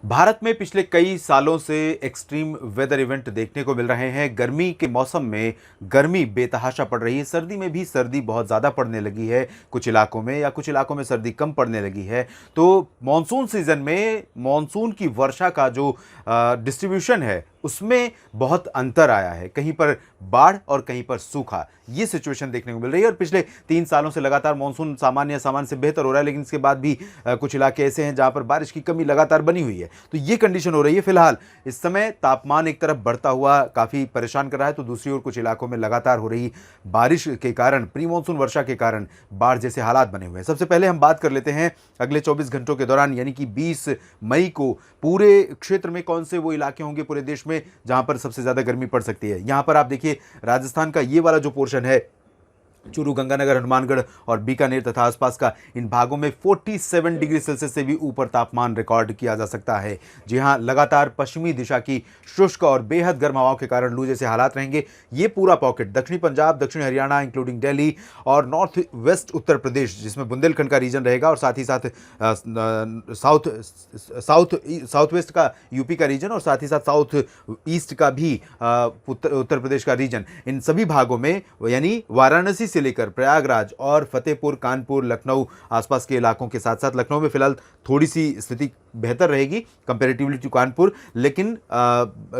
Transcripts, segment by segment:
भारत में पिछले कई सालों से एक्सट्रीम वेदर इवेंट देखने को मिल रहे हैं। गर्मी के मौसम में गर्मी बेतहाशा पड़ रही है, सर्दी में भी सर्दी बहुत ज़्यादा पड़ने लगी है कुछ इलाकों में, या कुछ इलाकों में सर्दी कम पड़ने लगी है। तो मॉनसून सीजन में मॉनसून की वर्षा का जो डिस्ट्रीब्यूशन है उसमें बहुत अंतर आया है। कहीं पर बाढ़ और कहीं पर सूखा, ये सिचुएशन देखने को मिल रही है। और पिछले 3 सालों से लगातार मॉनसून सामान्य से बेहतर हो रहा है, लेकिन इसके बाद भी कुछ इलाके ऐसे हैं जहां पर बारिश की कमी लगातार बनी हुई है। तो ये कंडीशन हो रही है। फिलहाल इस समय तापमान एक तरफ बढ़ता हुआ काफ़ी परेशान कर रहा है, तो दूसरी ओर कुछ इलाकों में लगातार हो रही बारिश के कारण, प्री मानसून वर्षा के कारण बाढ़ जैसे हालात बने हुए हैं। सबसे पहले हम बात कर लेते हैं अगले 24 घंटों के दौरान, यानी कि 20 मई को पूरे क्षेत्र में कौन से वो इलाके होंगे पूरे देश में जहां पर सबसे ज्यादा गर्मी पड़ सकती है। यहां पर आप देखिए, राजस्थान का ये वाला जो पोर्शन है, चूरू, गंगानगर, हनुमानगढ़ और बीकानेर तथा आसपास का, इन भागों में 47 डिग्री सेल्सियस से भी ऊपर तापमान रिकॉर्ड किया जा सकता है। जी हां, लगातार पश्चिमी दिशा की शुष्क और बेहद गर्म हवाओं के कारण लू जैसे हालात रहेंगे। ये पूरा पॉकेट दक्षिणी पंजाब, दक्षिणी हरियाणा इंक्लूडिंग दिल्ली और नॉर्थ वेस्ट उत्तर प्रदेश, जिसमें बुंदेलखंड का रीजन रहेगा, और साथ ही साथ साउथ वेस्ट का यूपी का रीजन, और साथ ही साथ साउथ ईस्ट का भी उत्तर प्रदेश का रीजन, इन सभी भागों में, यानी वाराणसी से लेकर प्रयागराज और फतेहपुर, कानपुर, लखनऊ आसपास के इलाकों के साथ साथ लखनऊ में फिलहाल थोड़ी सी स्थिति बेहतर रहेगी कंपैरेटिवली टू कानपुर, लेकिन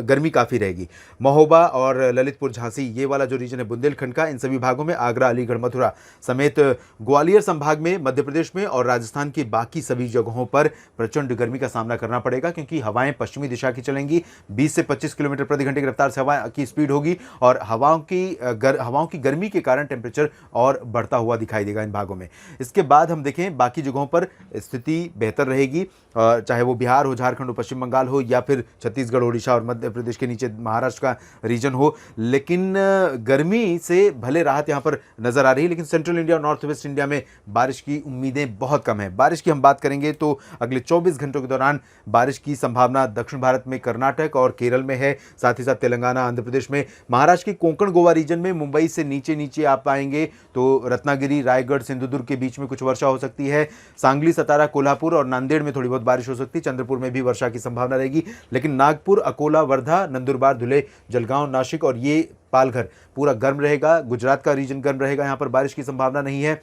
गर्मी काफ़ी रहेगी। महोबा और ललितपुर, झांसी, ये वाला जो रीजन है बुंदेलखंड का, इन सभी भागों में, आगरा, अलीगढ़, मथुरा समेत ग्वालियर संभाग में, मध्य प्रदेश में और राजस्थान की बाकी सभी जगहों पर प्रचंड गर्मी का सामना करना पड़ेगा, क्योंकि हवाएं पश्चिमी दिशा की चलेंगी। 20 से 25 किलोमीटर प्रति घंटे की रफ्तार से हवा की स्पीड होगी, और हवाओं की गर्मी के कारण टेम्परेचर और बढ़ता हुआ दिखाई देगा इन भागों में। इसके बाद हम देखें बाकी जगहों पर स्थिति बेहतर रहेगी, चाहे वो बिहार हो, झारखंड हो, पश्चिम बंगाल हो, या फिर छत्तीसगढ़, ओडिशा और मध्य प्रदेश के नीचे महाराष्ट्र का रीजन हो। लेकिन गर्मी से भले राहत यहाँ पर नजर आ रही है, लेकिन सेंट्रल इंडिया और नॉर्थ वेस्ट इंडिया में बारिश की उम्मीदें बहुत कम है। बारिश की हम बात करेंगे तो अगले 24 घंटों के दौरान बारिश की संभावना दक्षिण भारत में कर्नाटक और केरल में है, साथ ही साथ तेलंगाना, आंध्र प्रदेश में, महाराष्ट्र के कोंकण गोवा रीजन में, मुंबई से नीचे नीचे आप पाएंगे तो रत्नागिरी, रायगढ़, सिंधुदुर्ग के बीच में कुछ वर्षा हो सकती है। सांगली, सतारा, कोल्हापुर और नांदेड़ में थोड़ी बहुत बारिश हो सकती है। चंद्रपुर में भी वर्षा की संभावना रहेगी, लेकिन नागपुर, अकोला, वर्धा, नंदुरबार, धुले, जलगांव, नासिक और ये पालघर पूरा गर्म रहेगा। गुजरात का रीजन गर्म रहेगा, यहाँ पर बारिश की संभावना नहीं है।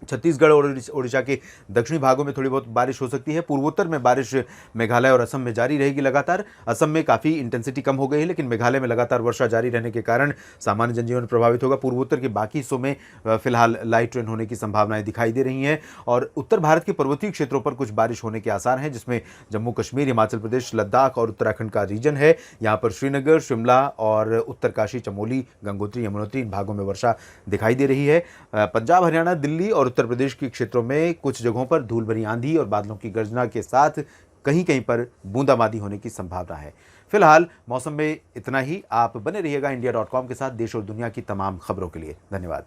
छत्तीसगढ़ और ओडिशा के दक्षिणी भागों में थोड़ी बहुत बारिश हो सकती है। पूर्वोत्तर में बारिश मेघालय और असम में जारी रहेगी लगातार। असम में काफ़ी इंटेंसिटी कम हो गई है, लेकिन मेघालय में लगातार वर्षा जारी रहने के कारण सामान्य जनजीवन प्रभावित होगा। पूर्वोत्तर के बाकी हिस्सों में फिलहाल लाइट रेन होने की संभावनाएं दिखाई दे रही हैं, और उत्तर भारत के पर्वतीय क्षेत्रों पर कुछ बारिश होने के आसार हैं, जिसमें जम्मू कश्मीर, हिमाचल प्रदेश, लद्दाख और उत्तराखंड का रीजन है। यहाँ पर श्रीनगर, शिमला और उत्तरकाशी, चमोली, गंगोत्री, यमुनोत्री, इन भागों में वर्षा दिखाई दे रही है। पंजाब, हरियाणा, दिल्ली और उत्तर प्रदेश के क्षेत्रों में कुछ जगहों पर धूल भरी आंधी और बादलों की गर्जना के साथ कहीं कहीं पर बूंदाबांदी होने की संभावना है। फिलहाल मौसम में इतना ही। आप बने रहिएगा इंडिया.com के साथ देश और दुनिया की तमाम खबरों के लिए। धन्यवाद।